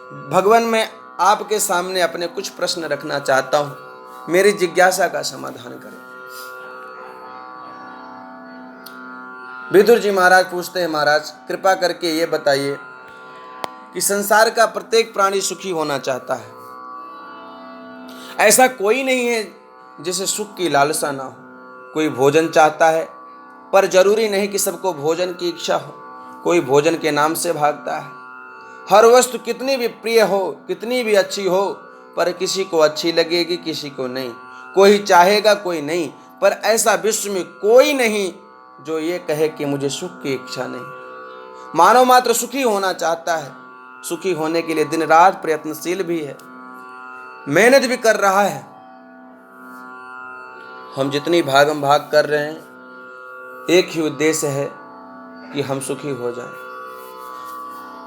भगवान, मैं आपके सामने अपने कुछ प्रश्न रखना चाहता हूं, मेरी जिज्ञासा का समाधान करें। विदुर जी महाराज पूछते हैं, महाराज कृपा करके ये बताइए कि संसार का प्रत्येक प्राणी सुखी होना चाहता है। ऐसा कोई नहीं है जिसे सुख की लालसा ना हो। कोई भोजन चाहता है, पर जरूरी नहीं कि सबको भोजन की इच्छा हो। कोई भोजन के नाम से भागता है। हर वस्तु कितनी भी प्रिय हो, कितनी भी अच्छी हो, पर किसी को अच्छी लगेगी, किसी को नहीं। कोई चाहेगा, कोई नहीं, पर ऐसा विश्व में कोई नहीं जो ये कहे कि मुझे सुख की इच्छा नहीं। मानव मात्र सुखी होना चाहता है। सुखी होने के लिए दिन रात प्रयत्नशील भी है, मेहनत भी कर रहा है। हम जितनी भागम भाग कर रहे हैं, एक ही उद्देश्य है कि हम सुखी हो जाएं।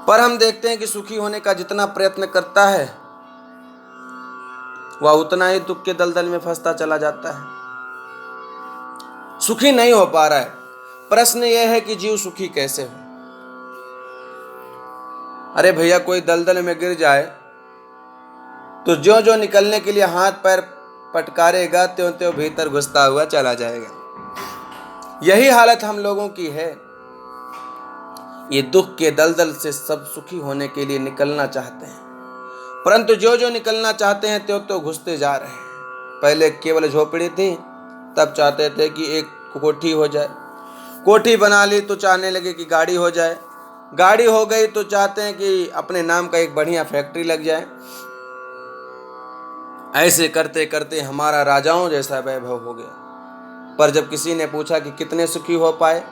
पर हम देखते हैं कि सुखी होने का जितना प्रयत्न करता है, वह उतना ही दुख के दलदल में फंसता चला जाता है। सुखी नहीं हो पा रहा है। प्रश्न यह है कि जीव सुखी कैसे हो। अरे भैया, कोई दलदल में गिर जाए तो ज्यों ज्यों निकलने के लिए हाथ पैर पटकारेगा, त्यों त्यों भीतर घुसता हुआ चला जाएगा। यही हालत हम लोगों की है। ये दुख के दलदल से सब सुखी होने के लिए निकलना चाहते हैं, परंतु जो जो निकलना चाहते हैं त्यों त्यों घुसते जा रहे हैं। पहले केवल झोपड़ी थी, तब चाहते थे कि एक कोठी हो जाए। कोठी बना ली तो चाहने लगे कि गाड़ी हो जाए। गाड़ी हो गई तो चाहते हैं कि अपने नाम का एक बढ़िया फैक्ट्री लग जाए। ऐसे करते करते हमारा राजाओं जैसा वैभव हो गया। पर जब किसी ने पूछा कि कितने सुखी हो पाए,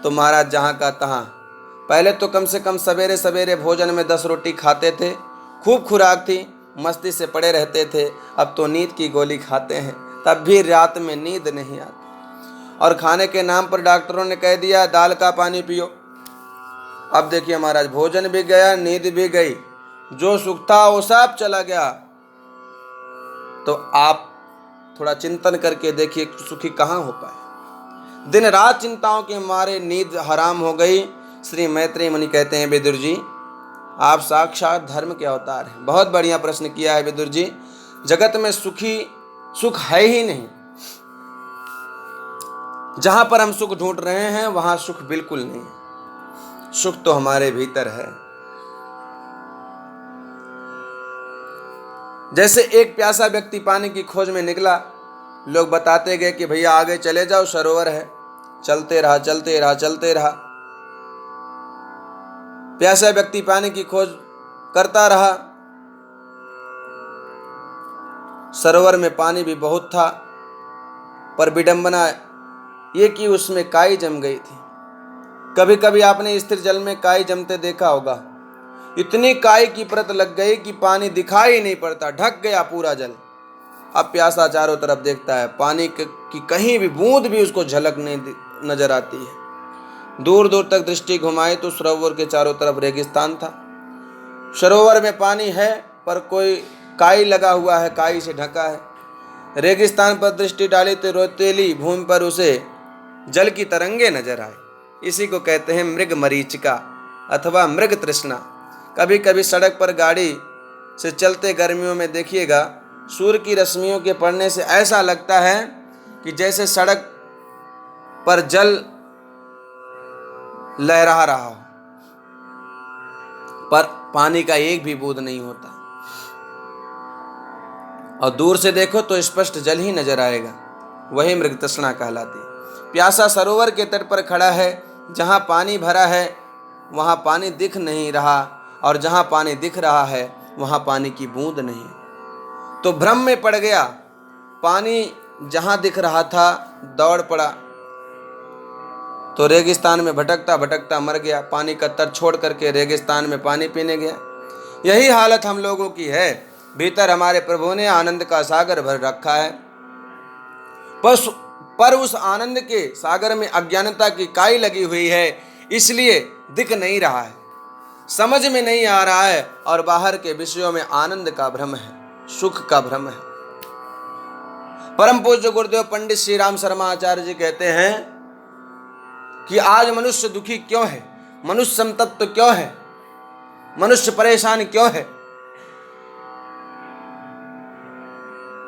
तो महाराज जहाँ का तहाँ। पहले तो कम से कम सवेरे सवेरे भोजन में 10 रोटी खाते थे, खूब खुराक थी, मस्ती से पड़े रहते थे। अब तो नींद की गोली खाते हैं, तब भी रात में नींद नहीं आती। और खाने के नाम पर डॉक्टरों ने कह दिया दाल का पानी पियो। अब देखिए महाराज, भोजन भी गया, नींद भी गई, जो सुख था वो सब चला गया। तो आप थोड़ा चिंतन करके देखिए, सुखी कहाँ हो पाए। दिन रात चिंताओं के मारे नींद हराम हो गई। श्री मैत्रेय मुनि कहते हैं, विदुर जी आप साक्षात धर्म के अवतार हैं। बहुत बढ़िया प्रश्न किया है विदुर जी। जगत में सुख है ही नहीं। जहां पर हम सुख ढूंढ रहे हैं वहां सुख बिल्कुल नहीं है। सुख तो हमारे भीतर है। जैसे एक प्यासा व्यक्ति पानी की खोज में निकला, लोग बताते गए कि भैया आगे चले जाओ, सरोवर है। चलते रहा चलते रहा चलते रहा। प्यासा व्यक्ति पानी की खोज करता रहा। सरोवर में पानी भी बहुत था, पर विडंबना ये कि उसमें काई जम गई थी। कभी कभी आपने स्थिर जल में काई जमते देखा होगा। इतनी काई की परत लग गई कि पानी दिखाई नहीं पड़ता, ढक गया पूरा जल। अब प्यासा चारों तरफ देखता है, पानी की कहीं भी बूंद भी उसको झलक नहीं नजर आती है। दूर दूर तक दृष्टि घुमाई तो सरोवर के चारों तरफ रेगिस्तान था। सरोवर में पानी है, पर कोई काई लगा हुआ है, काई से ढका है। रेगिस्तान पर दृष्टि डाली तो रेतीली भूमि पर उसे जल की तरंगे नजर आए। इसी को कहते हैं मृग मरीचिका अथवा मृग तृष्णा। कभी कभी सड़क पर गाड़ी से चलते गर्मियों में देखिएगा, सूर्य की रश्मियों के पड़ने से ऐसा लगता है कि जैसे सड़क पर जल लहरा रहा हो, पर पानी का एक भी बूंद नहीं होता। और दूर से देखो तो स्पष्ट जल ही नजर आएगा। वही मृग तृष्णा कहलाती। प्यासा सरोवर के तट पर खड़ा है। जहां पानी भरा है वहां पानी दिख नहीं रहा, और जहां पानी दिख रहा है वहां पानी की बूंद नहीं। तो भ्रम में पड़ गया। पानी जहां दिख रहा था दौड़ पड़ा, तो रेगिस्तान में भटकता भटकता मर गया। पानी का तट छोड़ करके रेगिस्तान में पानी पीने गया। यही हालत हम लोगों की है। भीतर हमारे प्रभु ने आनंद का सागर भर रखा है, पर उस आनंद के सागर में अज्ञानता की काई लगी हुई है, इसलिए दिख नहीं रहा है, समझ में नहीं आ रहा है। और बाहर के विषयों में आनंद का भ्रम है, सुख का भ्रम है। परम पूज्य गुरुदेव पंडित श्री राम शर्मा आचार्य जी कहते हैं कि आज मनुष्य दुखी क्यों है, मनुष्य संतप्त क्यों है, मनुष्य परेशान क्यों है।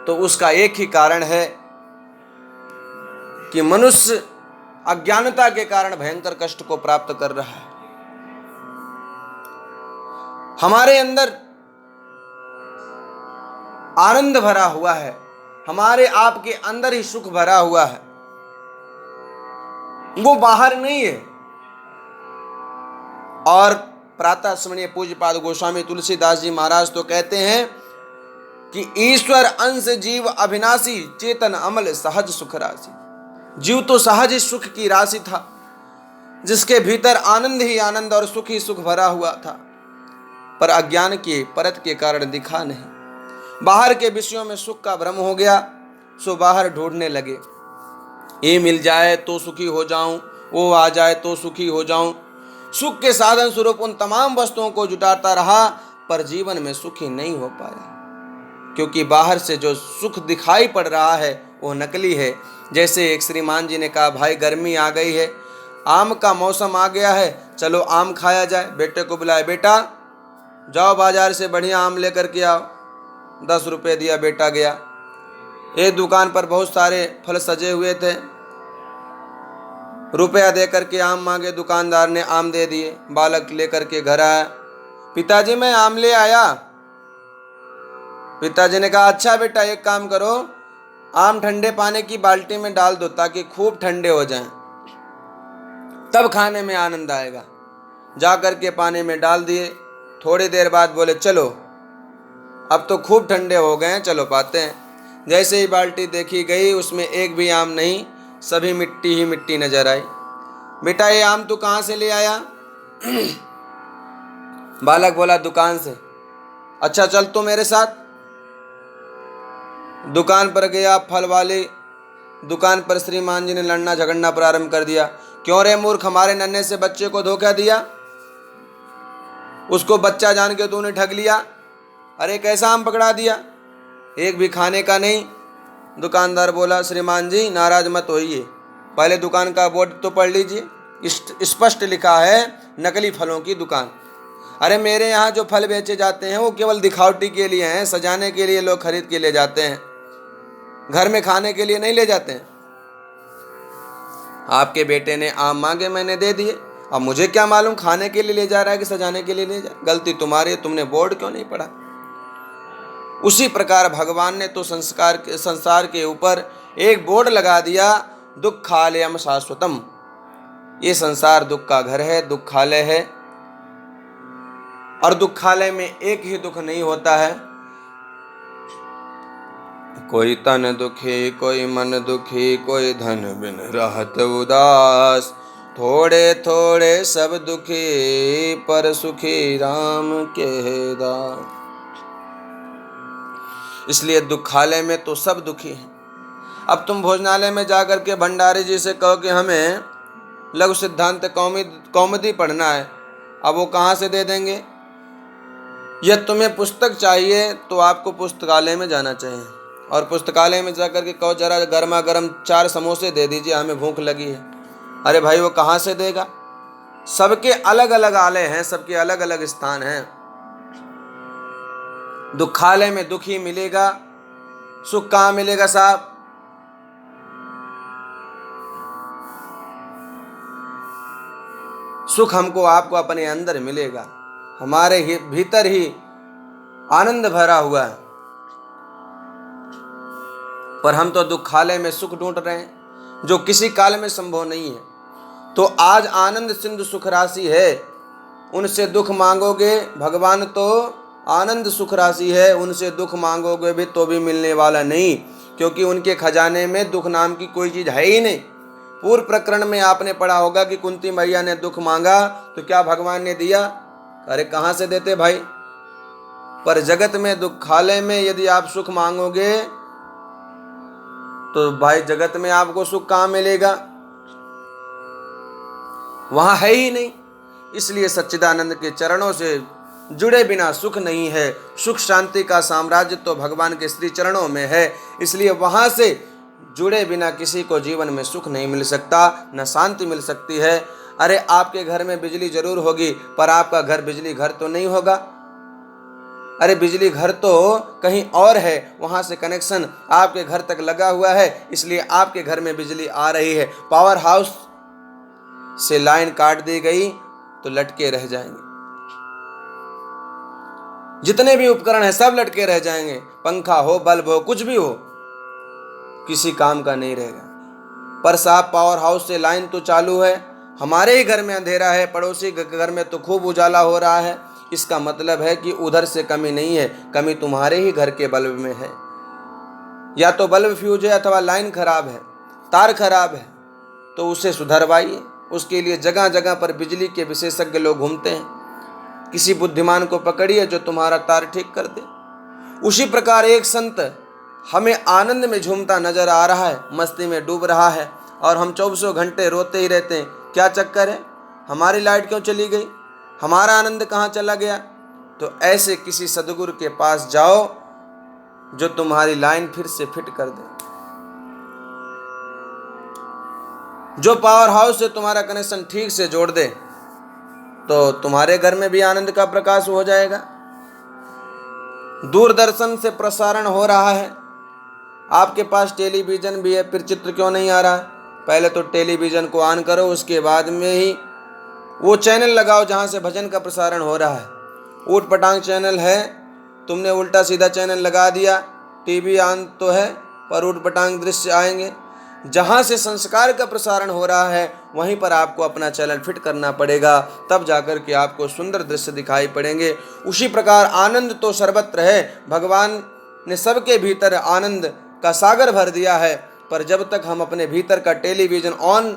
तो उसका एक ही कारण है कि मनुष्य अज्ञानता के कारण भयंकर कष्ट को प्राप्त कर रहा है। हमारे अंदर आनंद भरा हुआ है, हमारे आप के अंदर ही सुख भरा हुआ है, वो बाहर नहीं है। और प्रातः स्मरणीय पूज्यपाद गोस्वामी तुलसीदास जी महाराज तो कहते हैं कि ईश्वर अंश जीव अविनाशी, चेतन अमल सहज सुख राशि। जीव तो सहज ही सुख की राशि था, जिसके भीतर आनंद ही आनंद और सुख ही सुख भरा हुआ था, पर अज्ञान के परत के कारण दिखा नहीं। बाहर के विषयों में सुख का भ्रम हो गया, सो बाहर ढूंढने लगे। ये मिल जाए तो सुखी हो जाऊं, वो आ जाए तो सुखी हो जाऊं। सुख के साधन स्वरूप उन तमाम वस्तुओं को जुटाता रहा, पर जीवन में सुखी नहीं हो पाया, क्योंकि बाहर से जो सुख दिखाई पड़ रहा है वो नकली है। जैसे एक श्रीमान जी ने कहा, भाई गर्मी आ गई है, आम का मौसम आ गया है, चलो आम खाया जाए। बेटे को बुलाए, बेटा जाओ बाजार से बढ़िया आम लेकर के आओ। 10 रुपये दिया, बेटा गया। एक दुकान पर बहुत सारे फल सजे हुए थे, रुपया दे करके आम मांगे, दुकानदार ने आम दे दिए। बालक लेकर के घर आया, पिताजी मैं आम ले आया। पिताजी ने कहा, अच्छा बेटा एक काम करो, आम ठंडे पानी की बाल्टी में डाल दो ताकि खूब ठंडे हो जाएं, तब खाने में आनंद आएगा। जा करके पानी में डाल दिए। थोड़ी देर बाद बोले, चलो अब तो खूब ठंडे हो गए हैं, चलो पाते हैं। जैसे ही बाल्टी देखी गई, उसमें एक भी आम नहीं, सभी मिट्टी ही मिट्टी नजर आई। बेटा ये आम तू कहाँ से ले आया? बालक बोला, दुकान से। अच्छा चल तू मेरे साथ। दुकान पर गया। फल वाली दुकान पर श्रीमान जी ने लड़ना झगड़ना प्रारंभ कर दिया। क्यों रे मूर्ख, हमारे नन्हे से बच्चे को धोखा दिया, उसको बच्चा जान के तूने ठग लिया। अरे कैसा आम पकड़ा दिया, एक भी खाने का नहीं। दुकानदार बोला, श्रीमान जी नाराज मत होइए, पहले दुकान का बोर्ड तो पढ़ लीजिए, स्पष्ट लिखा है नकली फलों की दुकान। अरे मेरे यहाँ जो फल बेचे जाते हैं वो केवल दिखावटी के लिए हैं, सजाने के लिए लोग खरीद के ले जाते हैं, घर में खाने के लिए नहीं ले जाते हैं। आपके बेटे ने आम मांगे, मैंने दे दिए, अब मुझे क्या मालूम खाने के लिए ले जा रहा है कि सजाने के लिए ले जा। गलती तुम्हारी, तुमने बोर्ड क्यों नहीं पढ़ा। उसी प्रकार भगवान ने तो संसार के ऊपर एक बोर्ड लगा दिया, दुखालयम शाश्वतम। ये संसार दुख का घर है, दुखालय है। और दुखालय में एक ही दुख नहीं होता है, कोई तन दुखी, कोई मन दुखी, कोई धन बिन रहत उदास। थोड़े थोड़े सब दुखी, पर सुखी राम के दास। इसलिए दुखालय में तो सब दुखी हैं। अब तुम भोजनालय में जाकर के भंडारी जी से कहो कि हमें लघु सिद्धांत कौमुदी पढ़ना है, अब वो कहाँ से दे देंगे। यदि तुम्हें पुस्तक चाहिए तो आपको पुस्तकालय में जाना चाहिए, और पुस्तकालय में जाकर के कहो जरा गर्मा गर्म 4 समोसे दे दीजिए, हमें भूख लगी है। अरे भाई वो कहाँ से देगा। सबके अलग अलग आलय हैं, सबके अलग अलग स्थान हैं। दुखालय में दुख ही मिलेगा, सुख कहाँ मिलेगा साहब। सुख हमको आपको अपने अंदर मिलेगा, हमारे ही भीतर ही आनंद भरा हुआ है। पर हम तो दुखालय में सुख ढूंढ रहे हैं, जो किसी काल में संभव नहीं है। तो आज आनंद सिंधु सुख राशि है, उनसे दुख मांगोगे, भगवान तो आनंद सुख राशि है, उनसे दुख मांगोगे भी तो भी मिलने वाला नहीं, क्योंकि उनके खजाने में दुख नाम की कोई चीज है ही नहीं। पूर्व प्रकरण में आपने पढ़ा होगा कि कुंती मैया ने दुख मांगा तो क्या भगवान ने दिया? अरे कहाँ से देते भाई। पर जगत में दुखालय में यदि आप सुख मांगोगे तो भाई जगत में आपको सुख कहाँ मिलेगा, वहां है ही नहीं। इसलिए सच्चिदानंद के चरणों से जुड़े बिना सुख नहीं है। सुख शांति का साम्राज्य तो भगवान के श्री चरणों में है, इसलिए वहां से जुड़े बिना किसी को जीवन में सुख नहीं मिल सकता, न शांति मिल सकती है। अरे आपके घर में बिजली जरूर होगी, पर आपका घर बिजली घर तो नहीं होगा। अरे बिजली घर तो कहीं और है, वहां से कनेक्शन आपके घर तक लगा हुआ है, इसलिए आपके घर में बिजली आ रही है। पावर हाउस से लाइन काट दी गई तो लटके रह जाएंगे, जितने भी उपकरण हैं सब लटके रह जाएंगे। पंखा हो, बल्ब हो, कुछ भी हो, किसी काम का नहीं रहेगा। पर साहब पावर हाउस से लाइन तो चालू है, हमारे ही घर में अंधेरा है, पड़ोसी घर में तो खूब उजाला हो रहा है। इसका मतलब है कि उधर से कमी नहीं है, कमी तुम्हारे ही घर के बल्ब में है। या तो बल्ब फ्यूज है अथवा लाइन खराब है, तार खराब है, तो उसे सुधरवाइए। उसके लिए जगह जगह पर बिजली के विशेषज्ञ लोग घूमते हैं। किसी बुद्धिमान को पकड़िए जो तुम्हारा तार ठीक कर दे। उसी प्रकार एक संत हमें आनंद में झूमता नजर आ रहा है, मस्ती में डूब रहा है, और हम 24 घंटे रोते ही रहते हैं। क्या चक्कर है, हमारी लाइट क्यों चली गई, हमारा आनंद कहाँ चला गया? तो ऐसे किसी सदगुरु के पास जाओ जो तुम्हारी लाइन फिर से फिट कर दे, जो पावर हाउस से तुम्हारा कनेक्शन ठीक से जोड़ दे, तो तुम्हारे घर में भी आनंद का प्रकाश हो जाएगा। दूरदर्शन से प्रसारण हो रहा है, आपके पास टेलीविजन भी है, फिर चित्र क्यों नहीं आ रहा है? पहले तो टेलीविजन को ऑन करो, उसके बाद में ही वो चैनल लगाओ जहां से भजन का प्रसारण हो रहा है। ऊट पटांग चैनल है, तुमने उल्टा सीधा चैनल लगा दिया, टीवी ऑन तो है पर ऊट पटांग दृश्य आएंगे। जहां से संस्कार का प्रसारण हो रहा है वहीं पर आपको अपना चैनल फिट करना पड़ेगा, तब जाकर के आपको सुंदर दृश्य दिखाई पड़ेंगे। उसी प्रकार आनंद तो सर्वत्र है, भगवान ने सबके भीतर आनंद का सागर भर दिया है, पर जब तक हम अपने भीतर का टेलीविजन ऑन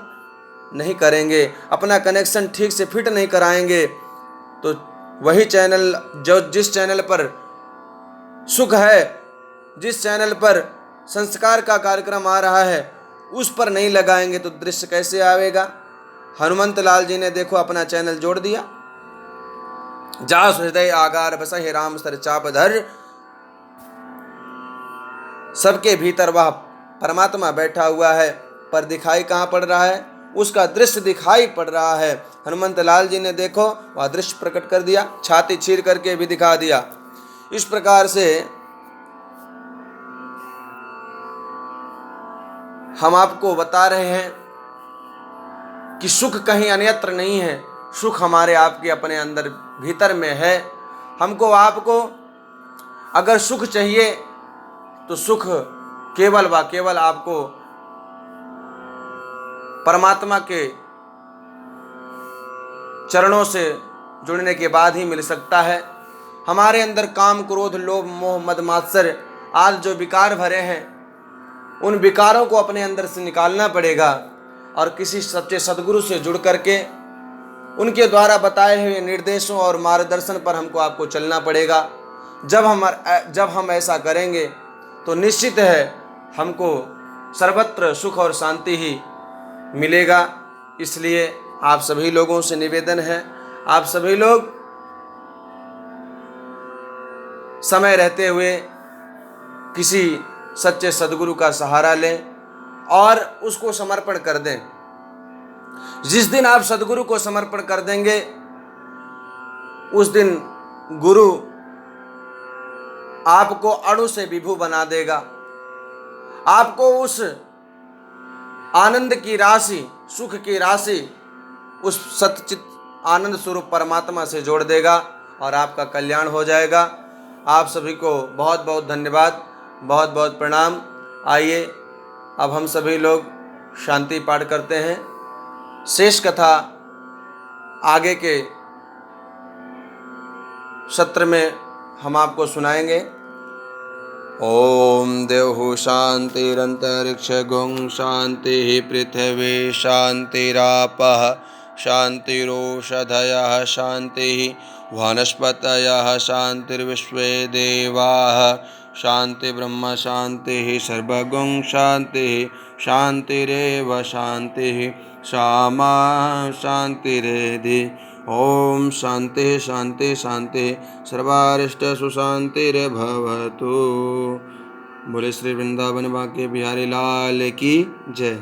नहीं करेंगे, अपना कनेक्शन ठीक से फिट नहीं कराएंगे, तो वही चैनल जिस चैनल पर सुख है, जिस चैनल पर संस्कार का कार्यक्रम आ रहा है, उस पर नहीं लगाएंगे तो दृश्य कैसे आवेगा? हनुमंत लाल जी ने देखो अपना चैनल जोड़ दिया। जास हृदय आगार बसहि राम सर चाप धर, सबके भीतर वह परमात्मा बैठा हुआ है, पर दिखाई कहाँ पड़ रहा है? उसका दृश्य दिखाई पड़ रहा है। हनुमंत लाल जी ने देखो वह दृश्य प्रकट कर दिया, छाती चीर करके भी दिखा दिया। इस प्रकार से हम आपको बता रहे हैं कि सुख कहीं अन्यत्र नहीं है, सुख हमारे आपके अपने अंदर भीतर में है। हमको आपको अगर सुख चाहिए तो सुख केवल व केवल आपको परमात्मा के चरणों से जुड़ने के बाद ही मिल सकता है। हमारे अंदर काम, क्रोध, लोभ, मोह, मद, मात्सर्य आदि जो विकार भरे हैं, उन विकारों को अपने अंदर से निकालना पड़ेगा और किसी सच्चे सदगुरु से जुड़ करके उनके द्वारा बताए हुए निर्देशों और मार्गदर्शन पर हमको आपको चलना पड़ेगा। जब हम ऐसा करेंगे तो निश्चित है हमको सर्वत्र सुख और शांति ही मिलेगा। इसलिए आप सभी लोगों से निवेदन है, आप सभी लोग समय रहते हुए किसी सच्चे सदगुरु का सहारा लें और उसको समर्पण कर दें। जिस दिन आप सदगुरु को समर्पण कर देंगे उस दिन गुरु आपको अणु से विभु बना देगा, आपको उस आनंद की राशि, सुख की राशि उस सच्चित आनंद स्वरूप परमात्मा से जोड़ देगा और आपका कल्याण हो जाएगा। आप सभी को बहुत बहुत धन्यवाद, बहुत बहुत प्रणाम। आइए अब हम सभी लोग शांति पाठ करते हैं। शेष कथा आगे के सत्र में हम आपको सुनाएंगे। ओम देवहु शांतिरंतरिक्ष गुं शांति पृथ्वी शांतिरापः शांतिरोषधयः शांति वनस्पतयः शांतिर्विश्वे देवाः शांति ब्रह्म शांति सर्वगुं शांति शांतिरेव शांति सामा शांतिरेधि। ओम शांति शांति शांति सर्वारिष्ट सुशांतिर्भवतु। बोले श्री वृंदावन बांके बिहारी लाल की जय।